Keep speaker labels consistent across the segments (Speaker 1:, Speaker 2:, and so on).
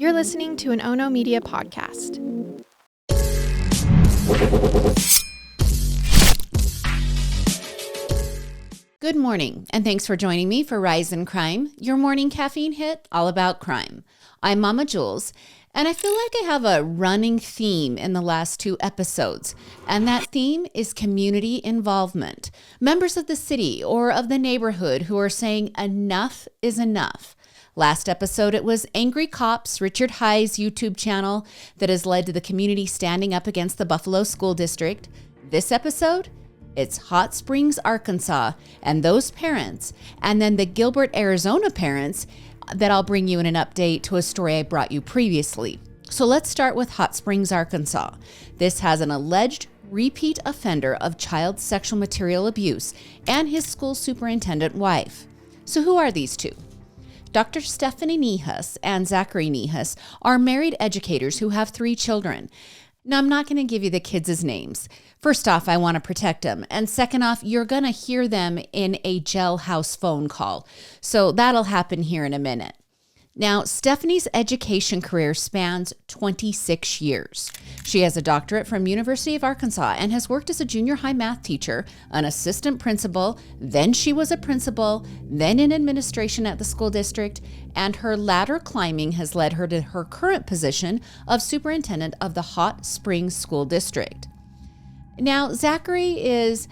Speaker 1: You're listening to an Ono Media podcast.
Speaker 2: Good morning, and thanks for joining me for Rise in Crime, your morning caffeine hit all about crime. I'm Mama Jules, and I feel like I have a running theme in the last two episodes, and that theme is community involvement. Members of the city or of the neighborhood who are saying enough is enough. Last episode, it was Angry Cops, Richard High's YouTube channel that has led to the community standing up against the Buffalo School District. This episode, it's Hot Springs, Arkansas, and those parents, and then the Gilbert, Arizona parents that I'll bring you in an update to a story I brought you previously. So let's start with Hot Springs, Arkansas. This has an alleged repeat offender of child sexual material abuse and his school superintendent wife. So who are these two? Dr. Stephanie Nihas and Zachary Nihas are married educators who have 3 children. Now, I'm not going to give you the kids' names. First off, I want to protect them. And second off, you're going to hear them in a jailhouse phone call. So that'll happen here in a minute. Now, Stephanie's education career spans 26 years. She has a doctorate from University of Arkansas and has worked as a junior high math teacher, an assistant principal, then she was a principal, then in administration at the school district, and her ladder climbing has led her to her current position of superintendent of the Hot Springs School District. Now, Zachary is,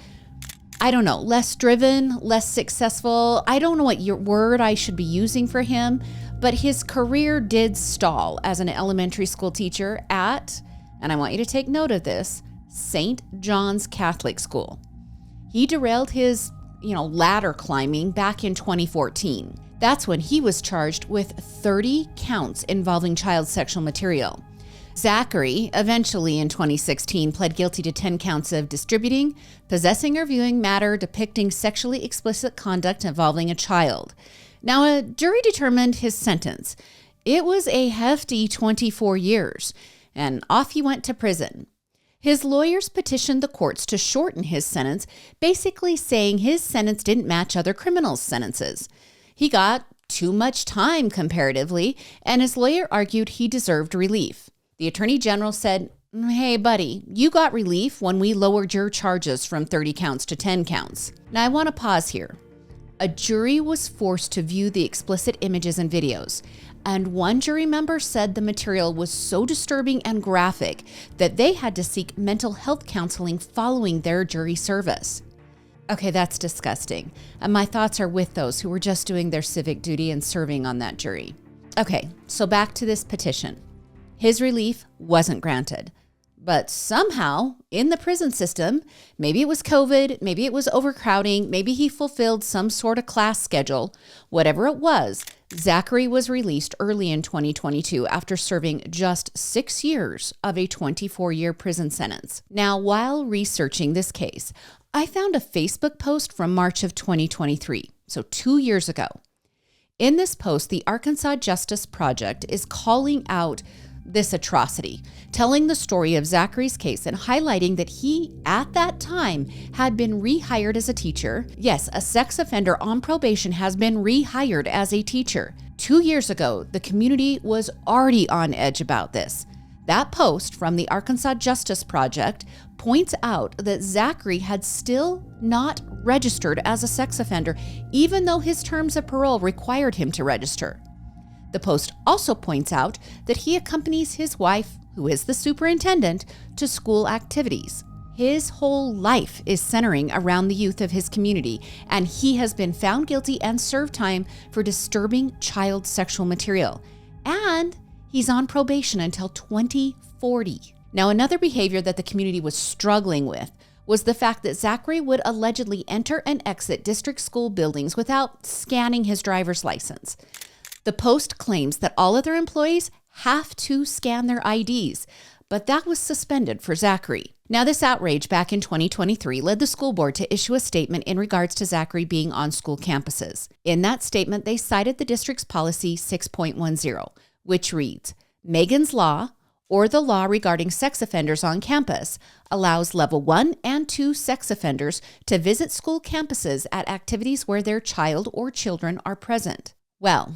Speaker 2: less driven, less successful. I don't know what word I should be using for him, but his career did stall as an elementary school teacher at, and I want you to take note of this, St. John's Catholic School. He derailed his, ladder climbing back in 2014. That's when he was charged with 30 counts involving child sexual material. Zachary, eventually in 2016, pled guilty to 10 counts of distributing, possessing, or viewing matter depicting sexually explicit conduct involving a child. Now, a jury determined his sentence. It was a hefty 24 years, and off he went to prison. His lawyers petitioned the courts to shorten his sentence, basically saying his sentence didn't match other criminals' sentences. He got too much time comparatively, and his lawyer argued he deserved relief. The Attorney General said, "Hey, buddy, you got relief when we lowered your charges from 30 counts to 10 counts. Now, I want to pause here. A jury was forced to view the explicit images and videos, and one jury member said the material was so disturbing and graphic that they had to seek mental health counseling following their jury service." Okay, that's disgusting, and my thoughts are with those who were just doing their civic duty and serving on that jury. Okay, so back to this petition. His relief wasn't granted. But somehow, in the prison system, maybe it was COVID, maybe it was overcrowding, maybe he fulfilled some sort of class schedule. Whatever it was, Zachary was released early in 2022 after serving just 6 years of a 24-year prison sentence. Now, while researching this case, I found a Facebook post from March of 2023, so 2 years ago. In this post, the Arkansas Justice Project is calling out this atrocity, telling the story of Zachary's case and highlighting that he, at that time, had been rehired as a teacher. Yes, a sex offender on probation has been rehired as a teacher. 2 years ago, the community was already on edge about this. That post from the Arkansas Justice Project points out that Zachary had still not registered as a sex offender, even though his terms of parole required him to register. The post also points out that he accompanies his wife, who is the superintendent, to school activities. His whole life is centering around the youth of his community, and he has been found guilty and served time for disturbing child sexual material. And he's on probation until 2040. Now, another behavior that the community was struggling with was the fact that Zachary would allegedly enter and exit district school buildings without scanning his driver's license. The post claims that all other employees have to scan their IDs, but that was suspended for Zachary. Now, this outrage back in 2023 led the school board to issue a statement in regards to Zachary being on school campuses. In that statement, they cited the district's policy 6.10, which reads, Megan's Law, or the law regarding sex offenders on campus, allows level 1 and 2 sex offenders to visit school campuses at activities where their child or children are present. Well,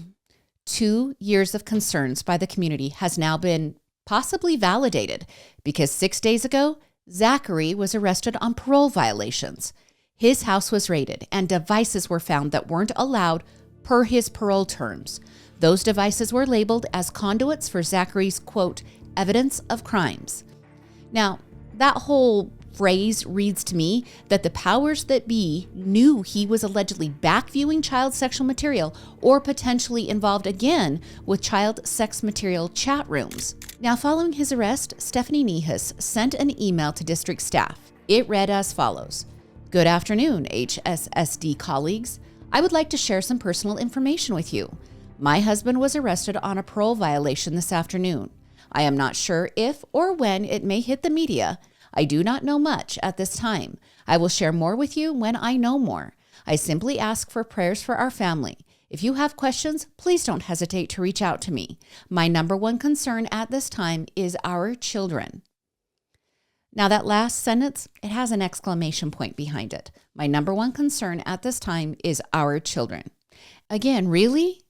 Speaker 2: 2 years of concerns by the community has now been possibly validated because 6 days ago, Zachary was arrested on parole violations. His house was raided and devices were found that weren't allowed per his parole terms. Those devices were labeled as conduits for Zachary's, quote, evidence of crimes. Now, that whole phrase reads to me that the powers that be knew he was allegedly back viewing child sexual material or potentially involved again with child sex material chat rooms. Now, following his arrest, Stephanie Nihas sent an email to district staff. It read as follows. Good afternoon, HSSD colleagues. I would like to share some personal information with you. My husband was arrested on a parole violation this afternoon. I am not sure if or when it may hit the media. I do not know much at this time. I will share more with you when I know more. I simply ask for prayers for our family. If you have questions, please don't hesitate to reach out to me. My number one concern at this time is our children. Now that last sentence, it has an exclamation point behind it. My number one concern at this time is our children. Again, really?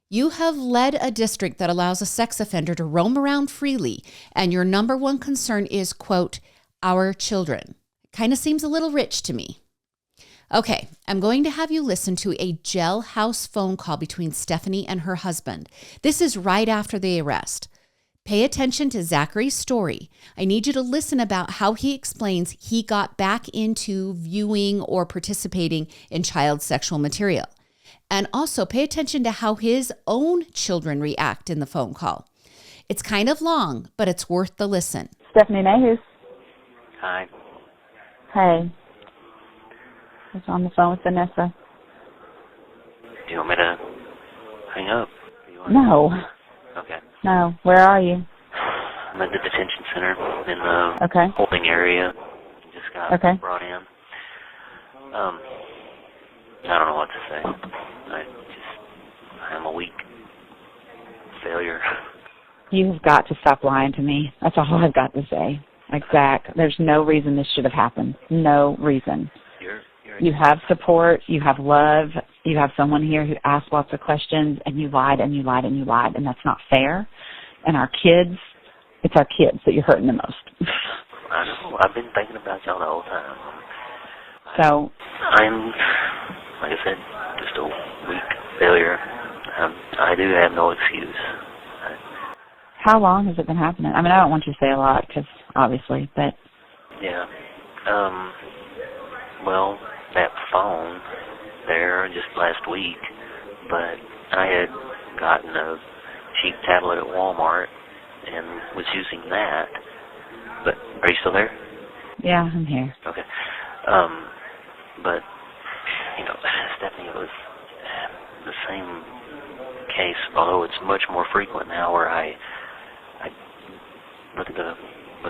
Speaker 2: You have led a district that allows a sex offender to roam around freely, and your number one concern is, quote, our children. Kind of seems a little rich to me. Okay, I'm going to have you listen to a jailhouse phone call between Stephanie and her husband. This is right after the arrest. Pay attention to Zachary's story. I need you to listen about how he explains he got back into viewing or participating in child sexual material. And also pay attention to how his own children react in the phone call. It's kind of long, but it's worth the listen.
Speaker 3: Stephanie Nahus.
Speaker 4: Hi.
Speaker 3: Hey. I was on the phone with Vanessa.
Speaker 4: Do you want me to hang up?
Speaker 3: No.
Speaker 4: Okay.
Speaker 3: No. Where are you?
Speaker 4: I'm at the detention center in the
Speaker 3: Okay.
Speaker 4: holding area. Just got brought in. I don't know what to say. I'm a weak failure.
Speaker 3: You've got to stop lying to me. That's all I've got to say. Like, Zach, there's no reason this should have happened. No reason. You have support. You have love. You have someone here who asks lots of questions, and you lied and you lied and you lied, and that's not fair. And our kids, it's our kids that you're hurting the most.
Speaker 4: I know. I've been thinking about y'all the whole time.
Speaker 3: So
Speaker 4: I'm, like I said, just a weak failure. I do have no excuse.
Speaker 3: How long has it been happening? I mean, I don't want you to say a lot, because obviously, but...
Speaker 4: Yeah. Well, that phone there just last week, but I had gotten a cheap tablet at Walmart and was using that. But are you still there?
Speaker 3: Yeah, I'm here.
Speaker 4: Okay. But, you know, Stephanie, it was the same case, although it's much more frequent now, where I look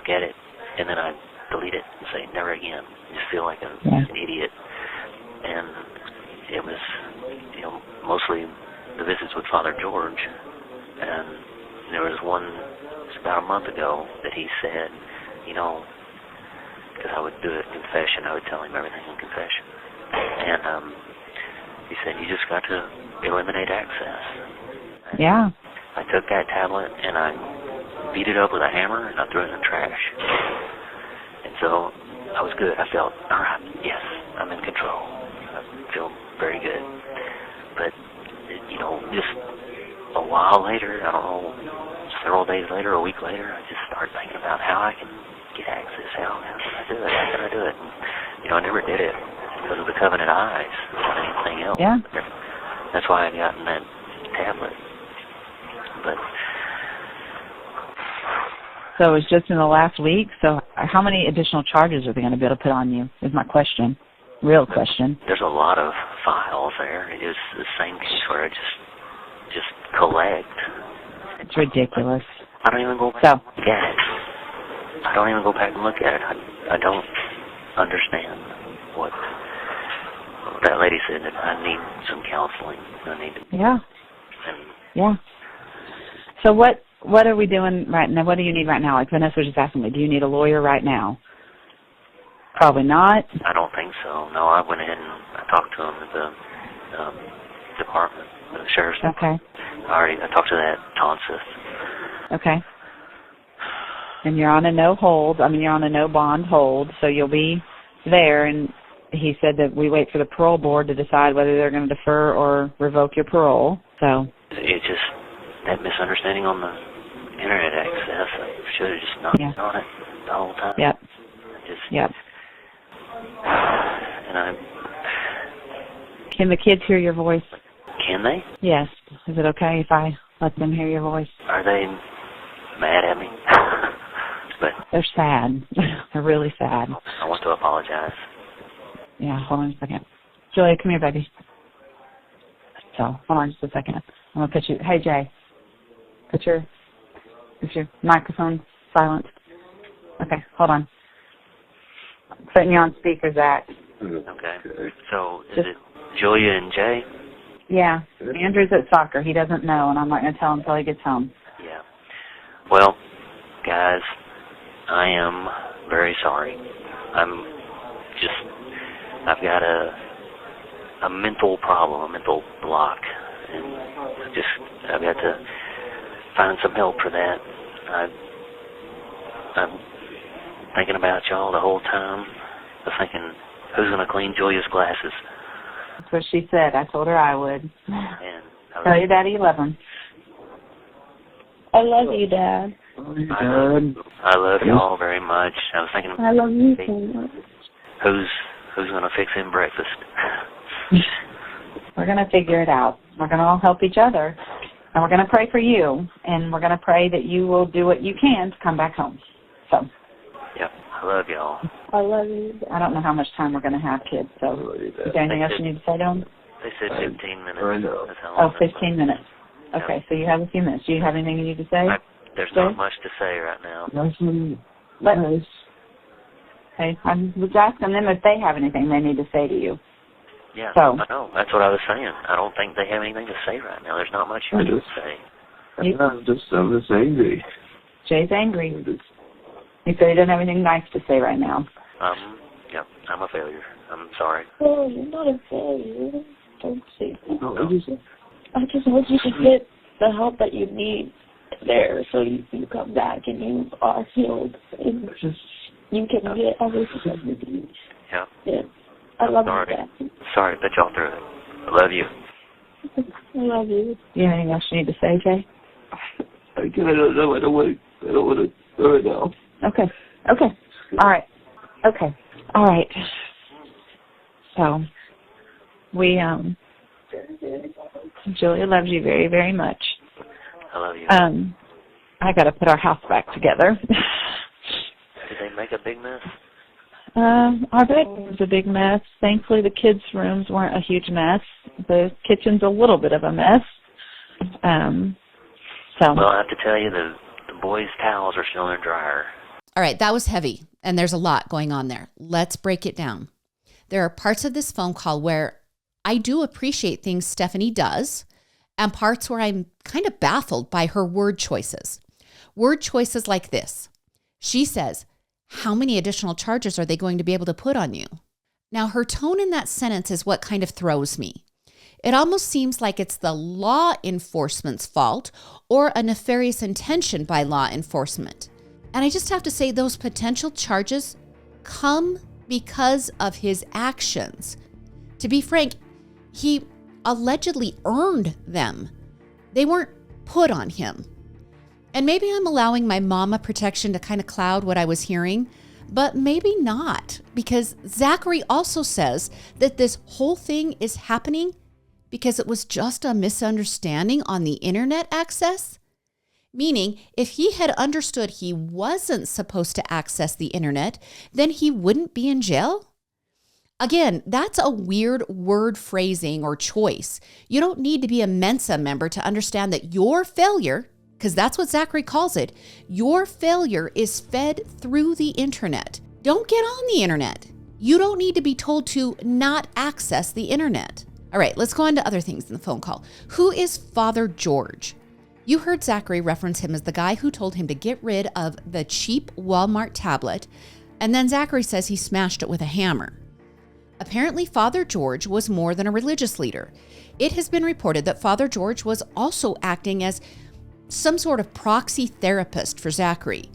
Speaker 4: at it and then I delete it and say never again. I just feel like an idiot. And it was, you know, mostly the visits with Father George. And there was one, it was about a month ago, that he said, you know, because I would do a confession, I would tell him everything in confession. And he said, you just got to eliminate access. And
Speaker 3: yeah.
Speaker 4: I took that tablet and I beat it up with a hammer and I threw it in the trash. And so I was good. I felt, all right, yes, I'm in control. I feel very good. But, you know, just a while later, I don't know, several days later, a week later, I just started thinking about how I can get access. How can I do it? How can I do it? And, you know, I never did it because of the covenant eyes or anything else.
Speaker 3: Yeah.
Speaker 4: That's why I gotten that tablet. But
Speaker 3: so it was just in the last week. So how many additional charges are they going to be able to put on you is my question. Real question.
Speaker 4: There's a lot of files there. It is the same case where I just collect.
Speaker 3: It's ridiculous.
Speaker 4: I don't even go back and look at it. I don't even go back and look at it. I don't understand what that lady said, that I need some counseling. I need to.
Speaker 3: Yeah. Yeah. So what are we doing right now? What do you need right now? Like Vanessa was just asking me, do you need a lawyer right now? Probably not.
Speaker 4: I don't think so. No, I went ahead and I talked to him at the department, the sheriff's department.
Speaker 3: Okay.
Speaker 4: I talked to that tonseth.
Speaker 3: Okay. And you're on a no bond hold, so you'll be there. And he said that we wait for the parole board to decide whether they're going to defer or revoke your parole. So
Speaker 4: it's just that misunderstanding on the internet access. I should have just not on it the whole time.
Speaker 3: Yep. Yep.
Speaker 4: And
Speaker 3: Can the kids hear your voice?
Speaker 4: Can they?
Speaker 3: Yes. Is it okay if I let them hear your voice?
Speaker 4: Are they mad at me? But
Speaker 3: they're sad. They're really sad.
Speaker 4: I want to apologize.
Speaker 3: Yeah, hold on a second. Julia, come here, baby. So, hold on just a second. I'm going to put you... Hey, Jay. Put your microphone silenced. Okay, hold on. I'm putting you on speaker, Zach.
Speaker 4: Okay. So, is it Julia and Jay?
Speaker 3: Yeah. Andrew's at soccer. He doesn't know, and I'm not going to tell him until he gets home.
Speaker 4: Yeah. Well, guys, I am very sorry. I've got a mental problem, a mental block, and I've got to find some help for that. I'm thinking about y'all the whole time. I'm thinking, who's going to clean Julia's glasses?
Speaker 3: That's what she said. I told her I would.
Speaker 4: And
Speaker 3: Tell your daddy you love him.
Speaker 5: I love you, Dad.
Speaker 4: I love y'all very much. I was thinking,
Speaker 5: I love you so much.
Speaker 4: Who's going to fix him breakfast?
Speaker 3: We're going to figure it out. We're going to all help each other. And we're going to pray for you. And we're going to pray that you will do what you can to come back home. So.
Speaker 4: Yep. I love y'all.
Speaker 5: I love you.
Speaker 3: I don't know how much time we're going to have, kids. So is there anything else you need to say to them?
Speaker 4: They said 15 minutes.
Speaker 6: I know.
Speaker 3: Oh, 15 minutes. Okay, so you have a few minutes. Do you have anything you need to say?
Speaker 4: There's not much to say right now.
Speaker 3: Nice. Okay, I was asking them if they have anything they need to say to you.
Speaker 4: Yeah,
Speaker 3: so,
Speaker 4: I know. That's what I was saying. I don't think they have anything to say right now. There's not much you can say.
Speaker 6: I'm just angry.
Speaker 3: Jay's angry. He said he doesn't have anything nice to say right now.
Speaker 4: Yeah, I'm a failure. I'm sorry.
Speaker 5: Oh, you're not a failure. Don't say that.
Speaker 6: No.
Speaker 5: I just want you to get the help that you need there so you come back and you are healed and you can get everything that you need.
Speaker 4: Yeah.
Speaker 5: Yeah. I love
Speaker 4: sorry.
Speaker 5: you, Dad.
Speaker 4: Sorry to put y'all through it. I love you.
Speaker 5: I love you.
Speaker 3: Do you have anything else you need to say, Jay?
Speaker 6: I don't know. I don't want to do it now.
Speaker 3: Okay. All right. Okay. All right. So, we, Julia loves you very, very much.
Speaker 4: I love you.
Speaker 3: I got to put our house back together.
Speaker 4: Did they make a big mess?
Speaker 3: Our bedroom was a big mess. Thankfully, the kids' rooms weren't a huge mess. The kitchen's a little bit of a mess.
Speaker 4: Well, I have to tell you, the boys' towels are still in their dryer.
Speaker 2: All right, that was heavy, and there's a lot going on there. Let's break it down. There are parts of this phone call where I do appreciate things Stephanie does, and parts where I'm kind of baffled by her word choices. Word choices like this. She says, how many additional charges are they going to be able to put on you? Now, her tone in that sentence is what kind of throws me. It almost seems like it's the law enforcement's fault or a nefarious intention by law enforcement. And I just have to say those potential charges come because of his actions. To be frank, he allegedly earned them. They weren't put on him. And maybe I'm allowing my mama protection to kind of cloud what I was hearing, but maybe not, because Zachary also says that this whole thing is happening because it was just a misunderstanding on the internet access. Meaning, if he had understood he wasn't supposed to access the internet, then he wouldn't be in jail? Again, that's a weird word phrasing or choice. You don't need to be a Mensa member to understand that your failure, because that's what Zachary calls it, your failure is fed through the internet. Don't get on the internet. You don't need to be told to not access the internet. All right, let's go on to other things in the phone call. Who is Father George? You heard Zachary reference him as the guy who told him to get rid of the cheap Walmart tablet, and then Zachary says he smashed it with a hammer. Apparently, Father George was more than a religious leader. It has been reported that Father George was also acting as some sort of proxy therapist for Zachary.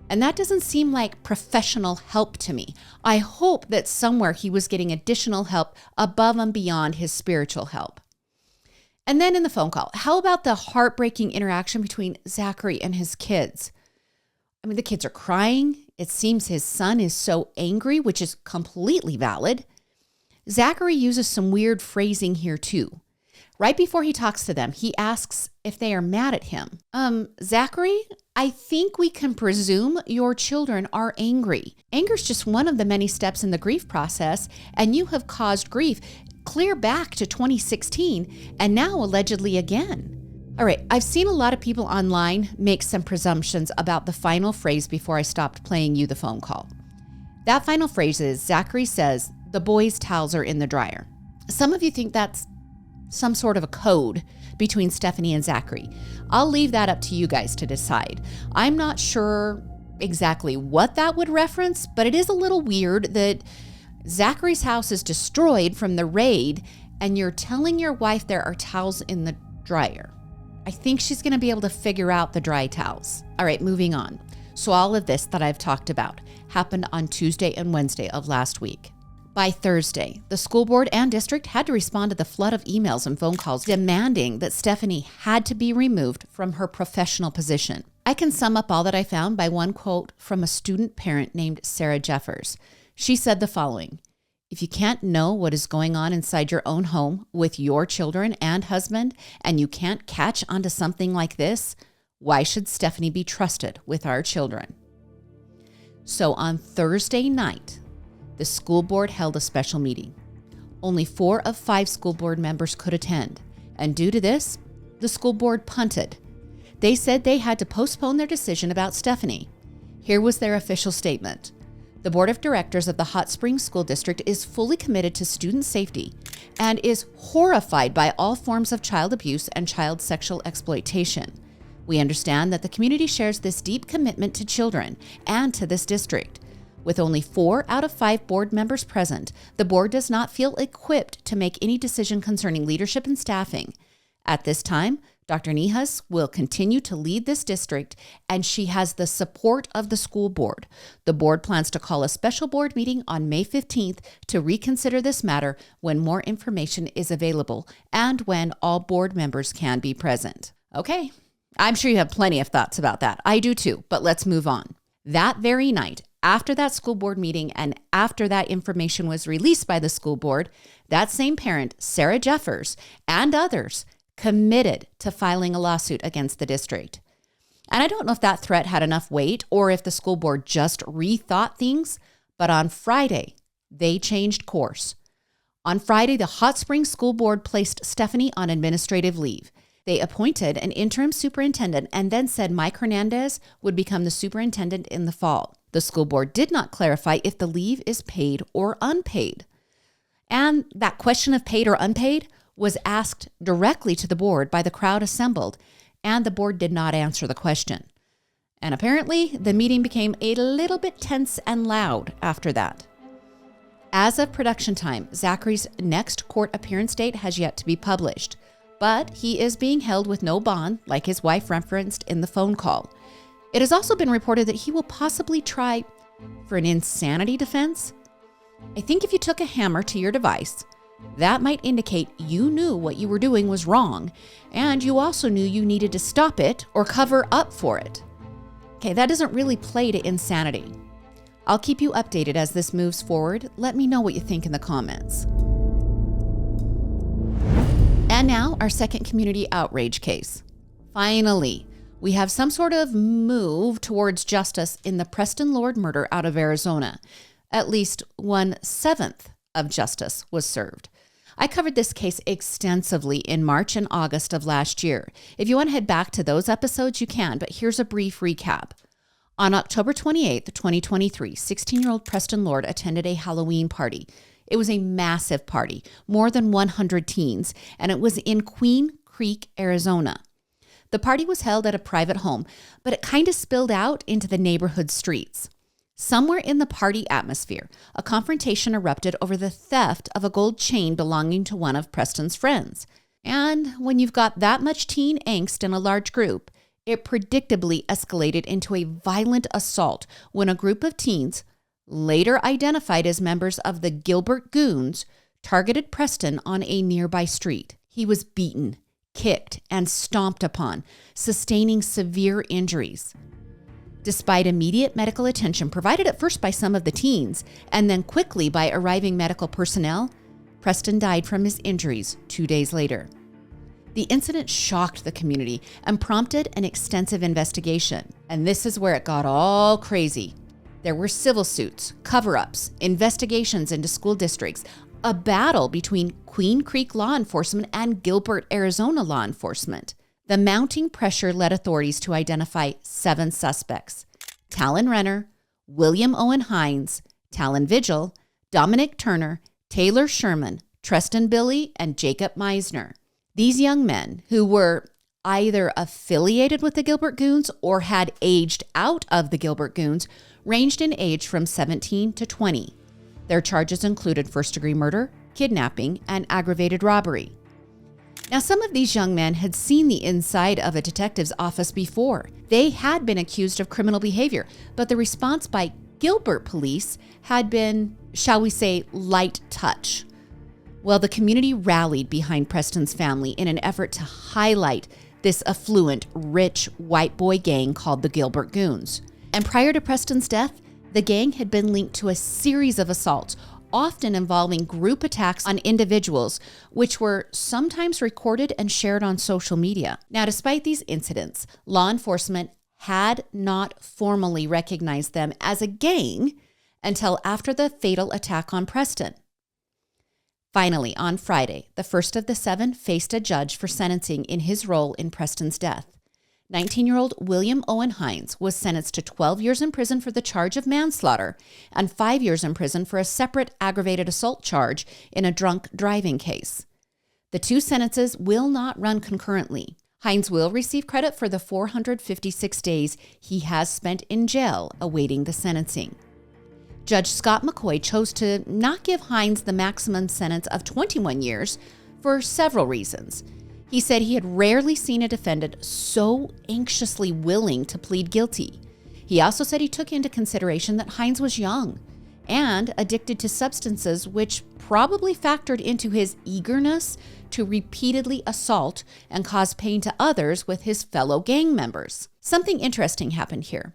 Speaker 2: And that doesn't seem like professional help to me. I hope that somewhere he was getting additional help above and beyond his spiritual help. And then in the phone call, how about the heartbreaking interaction between Zachary and his kids? I mean, the kids are crying. It seems his son is so angry, which is completely valid. Zachary uses some weird phrasing here too. Right before he talks to them, he asks if they are mad at him. Zachary, I think we can presume your children are angry. Anger is just one of the many steps in the grief process, and you have caused grief clear back to 2016 and now allegedly again. All right, I've seen a lot of people online make some presumptions about the final phrase before I stopped playing you the phone call. That final phrase is Zachary says, the boys' towels are in the dryer. Some of you think that's some sort of a code between Stephanie and Zachary. I'll leave that up to you guys to decide. I'm not sure exactly what that would reference, but it is a little weird that Zachary's house is destroyed from the raid and you're telling your wife there are towels in the dryer. I think she's going to be able to figure out the dry towels. All right, moving on. So all of this that I've talked about happened on Tuesday and Wednesday of last week. By Thursday, the school board and district had to respond to the flood of emails and phone calls demanding that Stephanie had to be removed from her professional position. I can sum up all that I found by one quote from a student parent named Sarah Jeffers. She said the following: if you can't know what is going on inside your own home with your children and husband, and you can't catch onto something like this, why should Stephanie be trusted with our children? So on Thursday night, the school board held a special meeting. Only 4 of 5 school board members could attend, and due to this, the school board punted. They said they had to postpone their decision about Stephanie. Here was their official statement. The board of directors of the Hot Springs School District is fully committed to student safety and is horrified by all forms of child abuse and child sexual exploitation. We understand that the community shares this deep commitment to children and to this district. With only 4 out of 5 board members present, the board does not feel equipped to make any decision concerning leadership and staffing. At this time, Dr. Nihas will continue to lead this district, and she has the support of the school board. The board plans to call a special board meeting on May 15th to reconsider this matter when more information is available and when all board members can be present. Okay, I'm sure you have plenty of thoughts about that. I do too, but let's move on. That very night, after that school board meeting and after that information was released by the school board, that same parent, Sarah Jeffers, and others committed to filing a lawsuit against the district. And I don't know if that threat had enough weight or if the school board just rethought things, but on Friday, they changed course. On Friday, the Hot Springs School Board placed Stephanie on administrative leave. They appointed an interim superintendent and then said Mike Hernandez would become the superintendent in the fall. The school board did not clarify if the leave is paid or unpaid. And that question of paid or unpaid was asked directly to the board by the crowd assembled, and the board did not answer the question. And apparently, the meeting became a little bit tense and loud after that. As of production time, Zachary's next court appearance date has yet to be published, but he is being held with no bond, like his wife referenced in the phone call. It has also been reported that he will possibly try for an insanity defense. I think if you took a hammer to your device, that might indicate you knew what you were doing was wrong, and you also knew you needed to stop it or cover up for it. Okay, that doesn't really play to insanity. I'll keep you updated as this moves forward. Let me know what you think in the comments. And now, our second community outrage case. Finally, we have some sort of move towards justice in the Preston Lord murder out of Arizona. At least 1/7 of justice was served. I covered this case extensively in March and August of last year. If you want to head back to those episodes, you can, but here's a brief recap. On October 28th, 2023, 16-year-old Preston Lord attended a Halloween party. It was a massive party, more than 100 teens, and it was in Queen Creek, Arizona. The party was held at a private home, but it kind of spilled out into the neighborhood streets. Somewhere in the party atmosphere, a confrontation erupted over the theft of a gold chain belonging to one of Preston's friends. And when you've got that much teen angst in a large group, it predictably escalated into a violent assault when a group of teens, later identified as members of the Gilbert Goons, targeted Preston on a nearby street. He was beaten, kicked, and stomped upon, sustaining severe injuries. Despite immediate medical attention provided at first by some of the teens and then quickly by arriving medical personnel, Preston died from his injuries 2 days later. The incident shocked the community and prompted an extensive investigation. And this is where it got all crazy. There were civil suits, cover-ups, investigations into school districts, a battle between Queen Creek law enforcement and Gilbert, Arizona law enforcement. The mounting pressure led authorities to identify 7 suspects: Talon Renner, William Owen Hines, Talon Vigil, Dominic Turner, Taylor Sherman, Treston Billy, and Jacob Meisner. These young men, who were either affiliated with the Gilbert Goons or had aged out of the Gilbert Goons, ranged in age from 17 to 20. Their charges included first-degree murder, kidnapping, and aggravated robbery. Now, some of these young men had seen the inside of a detective's office before. They had been accused of criminal behavior, but the response by Gilbert police had been, shall we say, light touch. Well, the community rallied behind Preston's family in an effort to highlight this affluent, rich, white boy gang called the Gilbert Goons. And prior to Preston's death, the gang had been linked to a series of assaults, often involving group attacks on individuals, which were sometimes recorded and shared on social media. Now, despite these incidents, law enforcement had not formally recognized them as a gang until after the fatal attack on Preston. Finally, on Friday, the first of the 7 faced a judge for sentencing in his role in Preston's death. 19-year-old William Owen Hines was sentenced to 12 years in prison for the charge of manslaughter and 5 years in prison for a separate aggravated assault charge in a drunk driving case. The 2 sentences will not run concurrently. Hines will receive credit for the 456 days he has spent in jail awaiting the sentencing. Judge Scott McCoy chose to not give Hines the maximum sentence of 21 years for several reasons. He said he had rarely seen a defendant so anxiously willing to plead guilty. He also said he took into consideration that Hines was young and addicted to substances, which probably factored into his eagerness to repeatedly assault and cause pain to others with his fellow gang members. Something interesting happened here.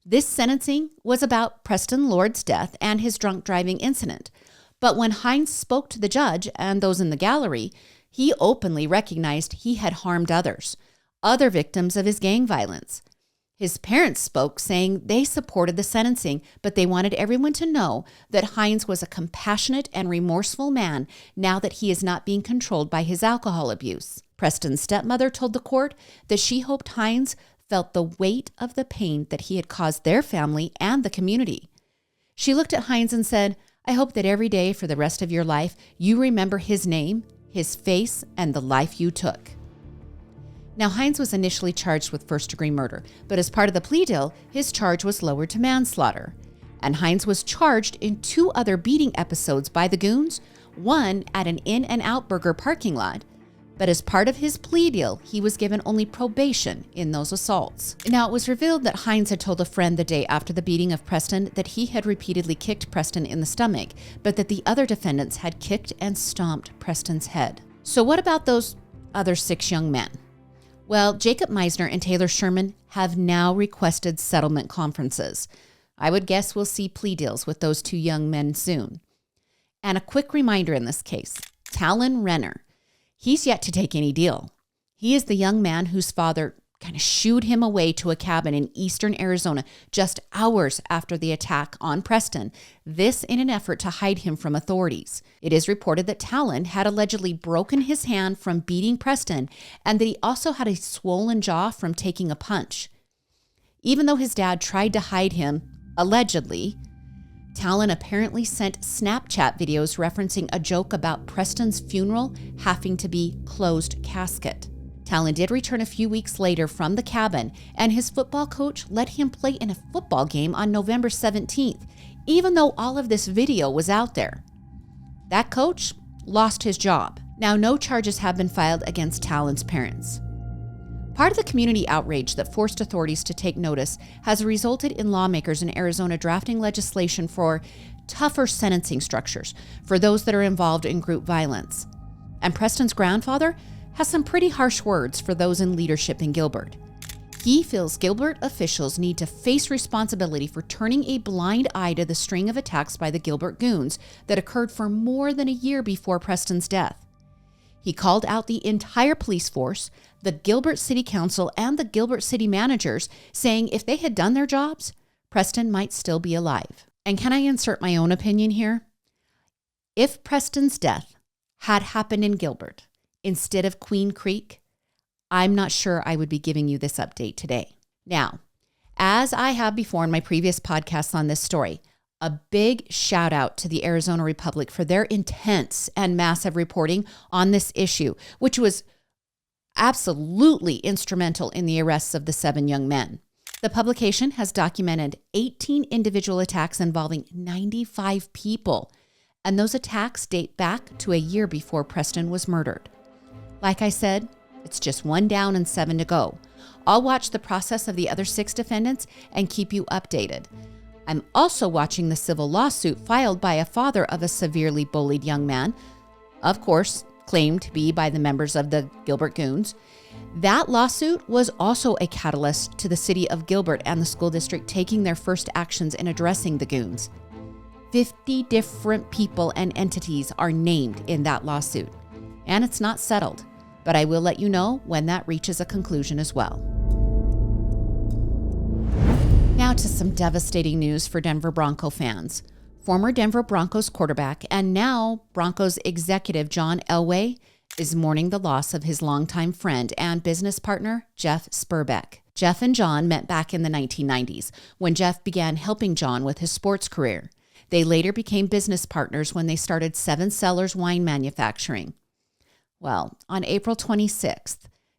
Speaker 2: This sentencing was about Preston Lord's death and his drunk driving incident. But when Hines spoke to the judge and those in the gallery, he openly recognized he had harmed others, other victims of his gang violence. His parents spoke, saying they supported the sentencing, but they wanted everyone to know that Hines was a compassionate and remorseful man now that he is not being controlled by his alcohol abuse. Preston's stepmother told the court that she hoped Hines felt the weight of the pain that he had caused their family and the community. She looked at Hines and said, "I hope that every day for the rest of your life, you remember his name, his face, and the life you took." Now, Hines was initially charged with first-degree murder, but as part of the plea deal, his charge was lowered to manslaughter. And Hines was charged in 2 other beating episodes by the Goons, one at an In-N-Out Burger parking lot. But as part of his plea deal, he was given only probation in those assaults. Now, it was revealed that Hines had told a friend the day after the beating of Preston that he had repeatedly kicked Preston in the stomach, but that the other defendants had kicked and stomped Preston's head. So what about those other 6 young men? Well, Jacob Meisner and Taylor Sherman have now requested settlement conferences. I would guess we'll see plea deals with those 2 young men soon. And a quick reminder in this case, Talon Renner. He's yet to take any deal. He is the young man whose father kind of shooed him away to a cabin in eastern Arizona just hours after the attack on Preston, this in an effort to hide him from authorities. It is reported that Talon had allegedly broken his hand from beating Preston and that he also had a swollen jaw from taking a punch. Even though his dad tried to hide him, allegedly, Talon apparently sent Snapchat videos referencing a joke about Preston's funeral having to be closed casket. Talon did return a few weeks later from the cabin, and his football coach let him play in a football game on November 17th, even though all of this video was out there. That coach lost his job. Now, no charges have been filed against Talon's parents. Part of the community outrage that forced authorities to take notice has resulted in lawmakers in Arizona drafting legislation for tougher sentencing structures for those that are involved in group violence. And Preston's grandfather has some pretty harsh words for those in leadership in Gilbert. He feels Gilbert officials need to face responsibility for turning a blind eye to the string of attacks by the Gilbert Goons that occurred for more than a year before Preston's death. He called out the entire police force, the Gilbert City Council, and the Gilbert City managers, saying if they had done their jobs, Preston might still be alive. And can I insert my own opinion here? If Preston's death had happened in Gilbert instead of Queen Creek, I'm not sure I would be giving you this update today. Now, as I have before in my previous podcasts on this story, a big shout out to the Arizona Republic for their intense and massive reporting on this issue, which was absolutely instrumental in the arrests of the 7 young men. The publication has documented 18 individual attacks involving 95 people, and those attacks date back to a year before Preston was murdered. Like I said, it's just 1 down and 7 to go. I'll watch the process of the other 6 defendants and keep you updated. I'm also watching the civil lawsuit filed by a father of a severely bullied young man, of course, claimed to be by the members of the Gilbert Goons. That lawsuit was also a catalyst to the city of Gilbert and the school district taking their first actions in addressing the Goons. 50 different people and entities are named in that lawsuit, and it's not settled, but I will let you know when that reaches a conclusion as well. Now to some devastating news for Denver Bronco fans. Former Denver Broncos quarterback and now Broncos executive John Elway is mourning the loss of his longtime friend and business partner, Jeff Spurbeck. Jeff and John met back in the 1990s when Jeff began helping John with his sports career. They later became business partners when they started Seven Cellars Wine Manufacturing. Well, on April 26th,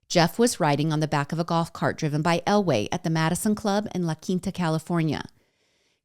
Speaker 2: Jeff was riding on the back of a golf cart driven by Elway at the Madison Club in La Quinta, California.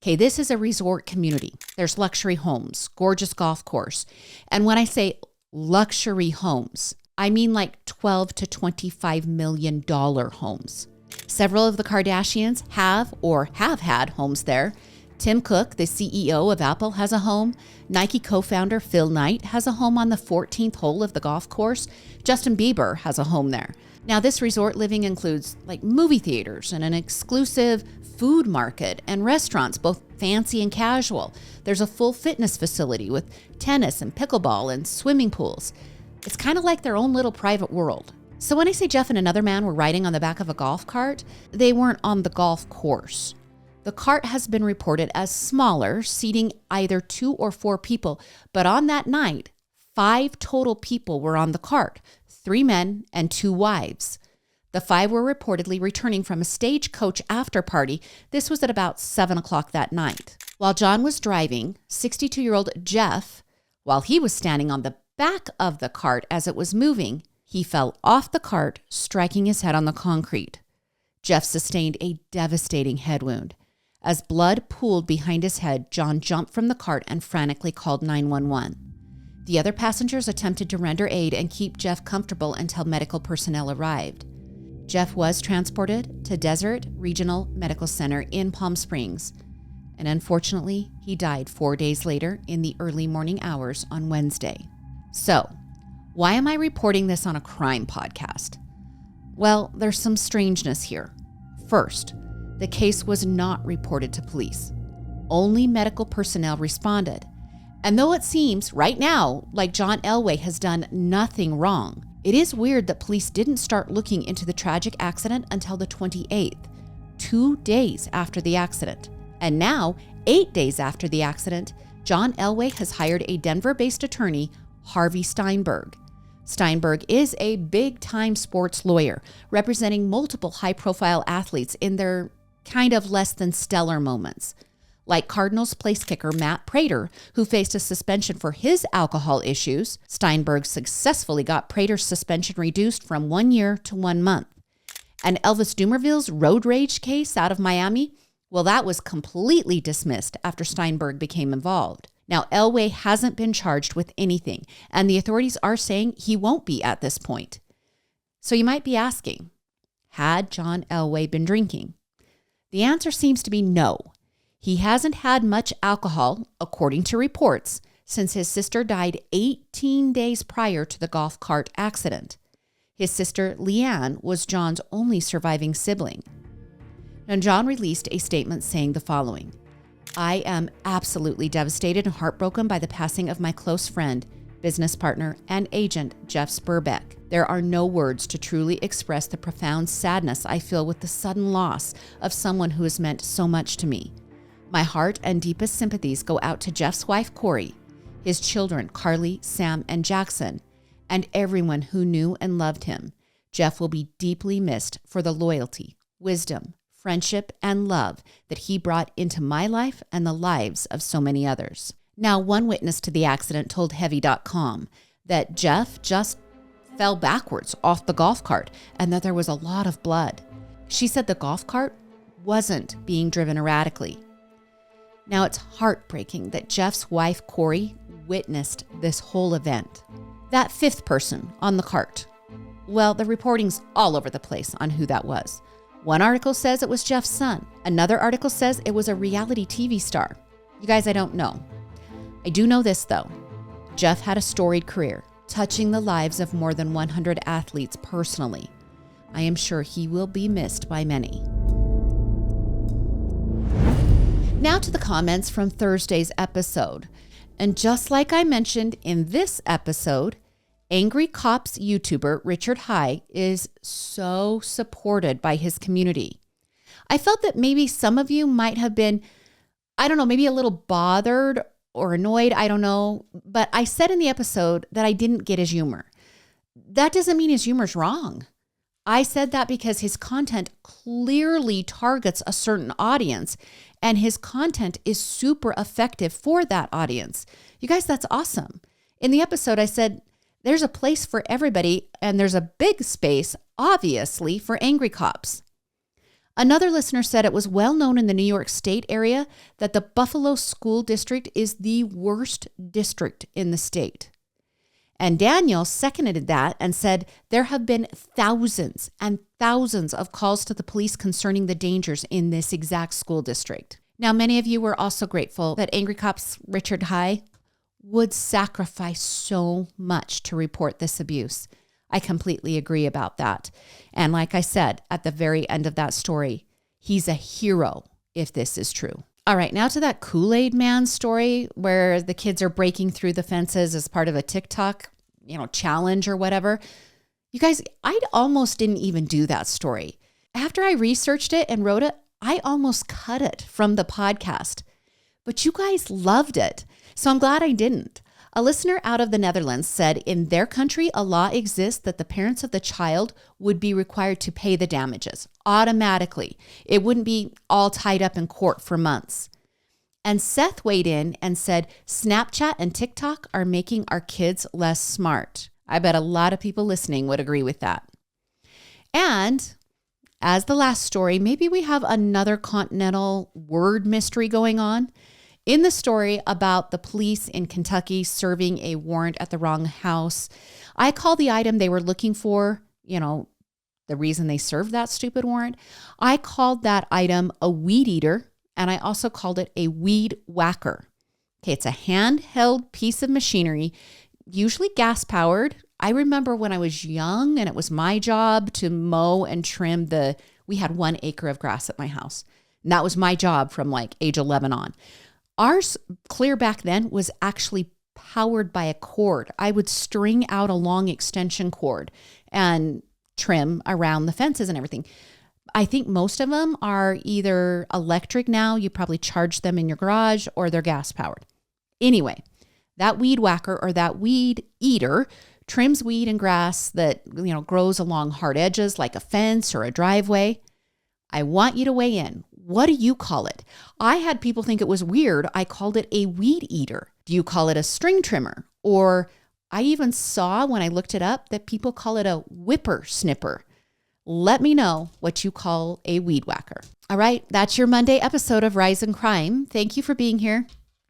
Speaker 2: Okay, this is a resort community. There's luxury homes, gorgeous golf course. And when I say luxury homes, I mean like $12 to $25 million homes. Several of the Kardashians have or have had homes there. Tim Cook, the CEO of Apple, has a home. Nike co-founder Phil Knight has a home on the 14th hole of the golf course. Justin Bieber has a home there. Now, this resort living includes like movie theaters and an exclusive food market and restaurants, both fancy and casual. There's a full fitness facility with tennis and pickleball and swimming pools. It's kind of like their own little private world. So when I say Jeff and another man were riding on the back of a golf cart, they weren't on the golf course. The cart has been reported as smaller, seating either 2 or 4 people, but on that night, 5 total people were on the cart, 3 men and 2 wives. The 5 were reportedly returning from a stagecoach after party. This was at about 7 o'clock that night. While John was driving, 62-year-old Jeff, while he was standing on the back of the cart as it was moving, he fell off the cart, striking his head on the concrete. Jeff sustained a devastating head wound. As blood pooled behind his head, John jumped from the cart and frantically called 911. The other passengers attempted to render aid and keep Jeff comfortable until medical personnel arrived. Jeff was transported to Desert Regional Medical Center in Palm Springs, and unfortunately, he died 4 days later in the early morning hours on Wednesday. So, why am I reporting this on a crime podcast? Well, there's some strangeness here. First, the case was not reported to police. Only medical personnel responded. And though it seems right now like John Elway has done nothing wrong, it is weird that police didn't start looking into the tragic accident until the 28th, 2 days after the accident. And now, 8 days after the accident, John Elway has hired a Denver-based attorney, Harvey Steinberg. Steinberg is a big-time sports lawyer representing multiple high-profile athletes in their kind of less than stellar moments. Like Cardinals place kicker Matt Prater, who faced a suspension for his alcohol issues, Steinberg successfully got Prater's suspension reduced from 1 year to 1 month. And Elvis Dumerville's road rage case out of Miami, well, that was completely dismissed after Steinberg became involved. Now, Elway hasn't been charged with anything, and the authorities are saying he won't be at this point. So you might be asking, had John Elway been drinking? The answer seems to be no. He hasn't had much alcohol, according to reports, since his sister died 18 days prior to the golf cart accident. His sister, Leanne, was John's only surviving sibling. Now, John released a statement saying the following: I am absolutely devastated and heartbroken by the passing of my close friend, business partner, and agent, Jeff Spurbeck. There are no words to truly express the profound sadness I feel with the sudden loss of someone who has meant so much to me. My heart and deepest sympathies go out to Jeff's wife, Corey, his children, Carly, Sam, and Jackson, and everyone who knew and loved him. Jeff will be deeply missed for the loyalty, wisdom, friendship, and love that he brought into my life and the lives of so many others. Now, one witness to the accident told Heavy.com that Jeff just fell backwards off the golf cart and that there was a lot of blood. She said the golf cart wasn't being driven erratically. Now, it's heartbreaking that Jeff's wife, Corey, witnessed this whole event. That fifth person on the cart, well, the reporting's all over the place on who that was. One article says it was Jeff's son. Another article says it was a reality TV star. You guys, I don't know. I do know this, though. Jeff had a storied career, touching the lives of more than 100 athletes personally. I am sure he will be missed by many. Now to the comments from Thursday's episode. And just like I mentioned in this episode, Angry Cops YouTuber Richard High is so supported by his community. I felt that maybe some of you might have been, I don't know, maybe a little bothered or annoyed, I don't know. But I said in the episode that I didn't get his humor. That doesn't mean his humor's wrong. I said that because his content clearly targets a certain audience, and his content is super effective for that audience. You guys, that's awesome. In the episode, I said, there's a place for everybody, and there's a big space, obviously, for angry cops. Another listener said it was well known in the New York State area that the Buffalo School District is the worst district in the state. And Daniel seconded that and said there have been thousands and thousands of calls to the police concerning the dangers in this exact school district. Now, many of you were also grateful that Angry Cops Richard High would sacrifice so much to report this abuse. I completely agree about that. And like I said, at the very end of that story, he's a hero if this is true. All right, now to that Kool-Aid Man story where the kids are breaking through the fences as part of a TikTok, challenge or whatever. You guys, I almost didn't even do that story. After I researched it and wrote it, I almost cut it from the podcast. But you guys loved it, so I'm glad I didn't. A listener out of the Netherlands said in their country, a law exists that the parents of the child would be required to pay the damages automatically. It wouldn't be all tied up in court for months. And Seth weighed in and said, Snapchat and TikTok are making our kids less smart. I bet a lot of people listening would agree with that. And as the last story, maybe we have another continental word mystery going on. In the story about the police in Kentucky serving a warrant at the wrong house, I call the item they were looking for, the reason they served that stupid warrant, I called that item a weed eater, and I also called it a weed whacker. Okay, it's a handheld piece of machinery, usually gas-powered. I remember when I was young and it was my job to mow and trim we had 1 acre of grass at my house. And that was my job from like age 11 on. Ours, clear back then, was actually powered by a cord. I would string out a long extension cord and trim around the fences and everything. I think most of them are either electric now, you probably charge them in your garage, or they're gas powered. Anyway, that weed whacker or that weed eater trims weed and grass that grows along hard edges like a fence or a driveway. I want you to weigh in. What do you call it? I had people think it was weird. I called it a weed eater. Do you call it a string trimmer? Or I even saw when I looked it up that people call it a whipper snipper. Let me know what you call a weed whacker. All right, that's your Monday episode of Rise in Crime. Thank you for being here.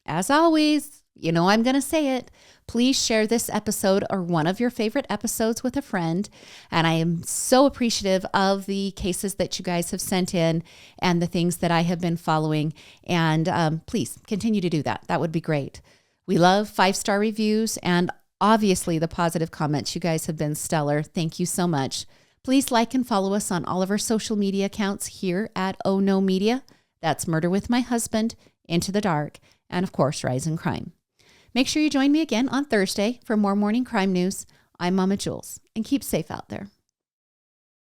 Speaker 2: As always, you know I'm going to say it. Please share this episode or one of your favorite episodes with a friend. And I am so appreciative of the cases that you guys have sent in and the things that I have been following. And please continue to do that. That would be great. We love 5-star reviews and obviously the positive comments. You guys have been stellar. Thank you so much. Please like and follow us on all of our social media accounts here at Oh No Media. That's Murder with My Husband, Into the Dark, and of course, Rise in Crime. Make sure you join me again on Thursday for more morning crime news. I'm Mama Jules, and keep safe out there.